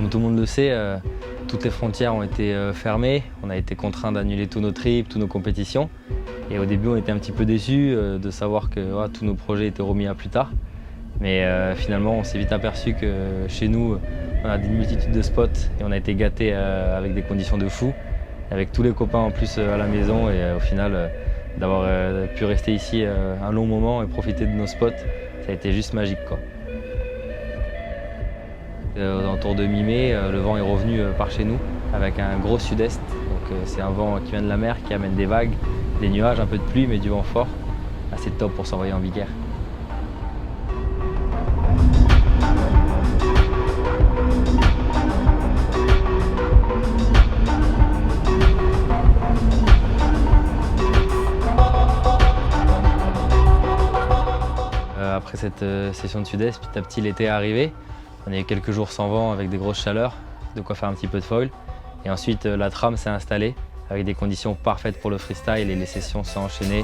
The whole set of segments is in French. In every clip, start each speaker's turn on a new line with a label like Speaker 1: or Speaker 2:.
Speaker 1: Comme tout le monde le sait, toutes les frontières ont été fermées. On a été contraints d'annuler tous nos trips, toutes nos compétitions. Et au début, on était un petit peu déçus de savoir que tous nos projets étaient remis à plus tard. Mais finalement, on s'est vite aperçu que chez nous, on a une multitude de spots et on a été gâtés avec des conditions de fou, avec tous les copains en plus à la maison. Et au final, d'avoir pu rester ici un long moment et profiter de nos spots, ça a été juste magique, quoi. Aux alentours de mi-mai, le vent est revenu par chez nous avec un gros sud-est. Donc c'est un vent qui vient de la mer, qui amène des vagues, des nuages, un peu de pluie, mais du vent fort. Assez top pour s'envoyer en big air. Après cette session de sud-est, petit à petit l'été est arrivé. On a eu quelques jours sans vent avec des grosses chaleurs, de quoi faire un petit peu de foil. Et ensuite la trame s'est installée avec des conditions parfaites pour le freestyle et les sessions sont enchaînées.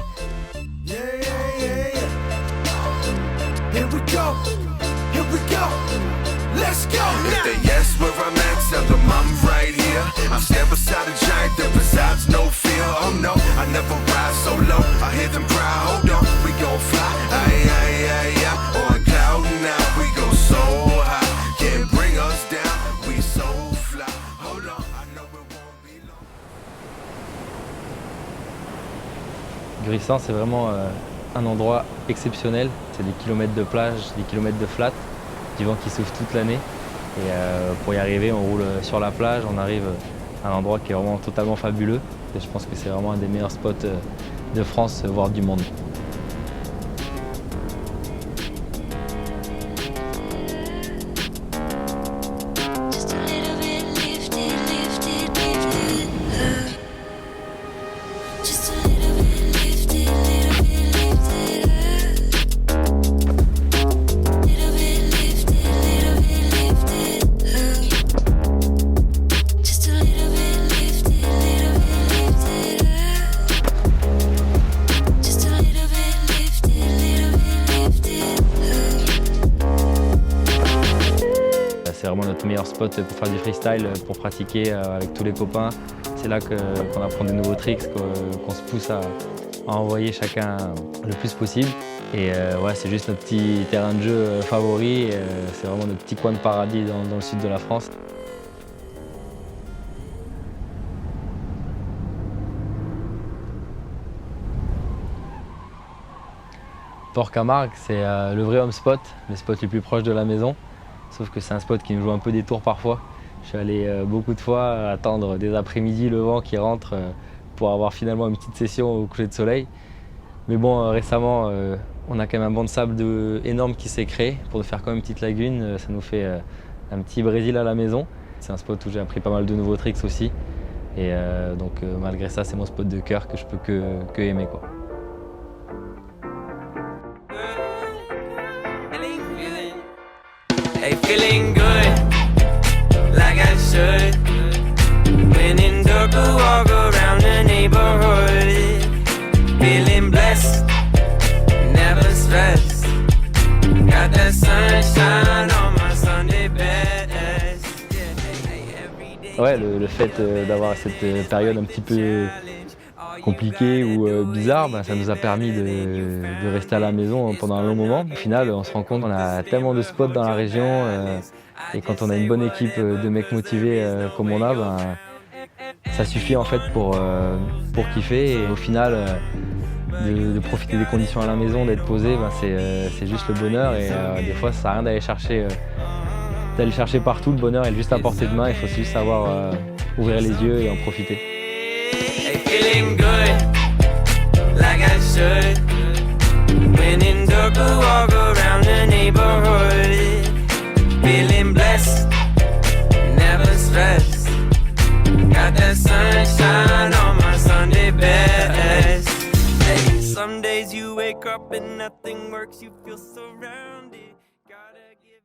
Speaker 2: Let's go! If they yes where I'm at, tell them I'm right here. I'm standing beside a giant that presides no fear. Oh no, I never ride so low. I hear them cry, hold on, we gon' fly. Aye, aye, aye, aye. On cloud now, we go so high. Can't bring us down, we so fly. Hold on, I know it won't be long.
Speaker 1: Gruissan, c'est vraiment un endroit exceptionnel. C'est des kilomètres de plage, des kilomètres de flat. Du vent qui souffle toute l'année et pour y arriver on roule sur la plage, on arrive à un endroit qui est vraiment totalement fabuleux et je pense que c'est vraiment un des meilleurs spots de France, voire du monde. C'est vraiment notre meilleur spot pour faire du freestyle, pour pratiquer avec tous les copains. C'est là qu'on apprend de nouveaux tricks, qu'on se pousse à envoyer chacun le plus possible. Et ouais, c'est juste notre petit terrain de jeu favori. C'est vraiment notre petit coin de paradis dans le sud de la France. Port-Camargue, c'est le vrai home spot, le spot le plus proche de la maison. Sauf que c'est un spot qui nous joue un peu des tours parfois. Je suis allé beaucoup de fois attendre des après-midi le vent qui rentre pour avoir finalement une petite session au coucher de soleil. Mais bon, récemment, on a quand même un banc de sable énorme qui s'est créé pour nous faire quand même une petite lagune. Ça nous fait un petit Brésil à la maison. C'est un spot où j'ai appris pas mal de nouveaux tricks aussi. Et donc malgré ça, c'est mon spot de cœur que je peux que aimer, quoi.
Speaker 3: Hey, feeling good, like I should. When in dark, I walk around the neighborhood. Feeling blessed, never stressed. Got that sunshine on my Sunday best.
Speaker 1: Ouais, le fait d'avoir cette période un petit peu compliquée ou bizarre, ça nous a permis de rester à la maison pendant un long moment. Au final, on se rend compte qu'on a tellement de spots dans la région et quand on a une bonne équipe de mecs motivés comme on a, ça suffit en fait pour kiffer. Et au final, de profiter des conditions à la maison, d'être posé, c'est juste le bonheur. Et des fois, ça sert à rien d'aller chercher partout. Le bonheur est juste à portée de main. Il faut juste savoir ouvrir les yeux et en profiter.
Speaker 3: Feeling good, like I should. When in dark, I walk around the neighborhood. Feeling blessed, never stressed. Got that sunshine on my Sunday best. Hey, some days you wake up and nothing works. You feel surrounded. Gotta give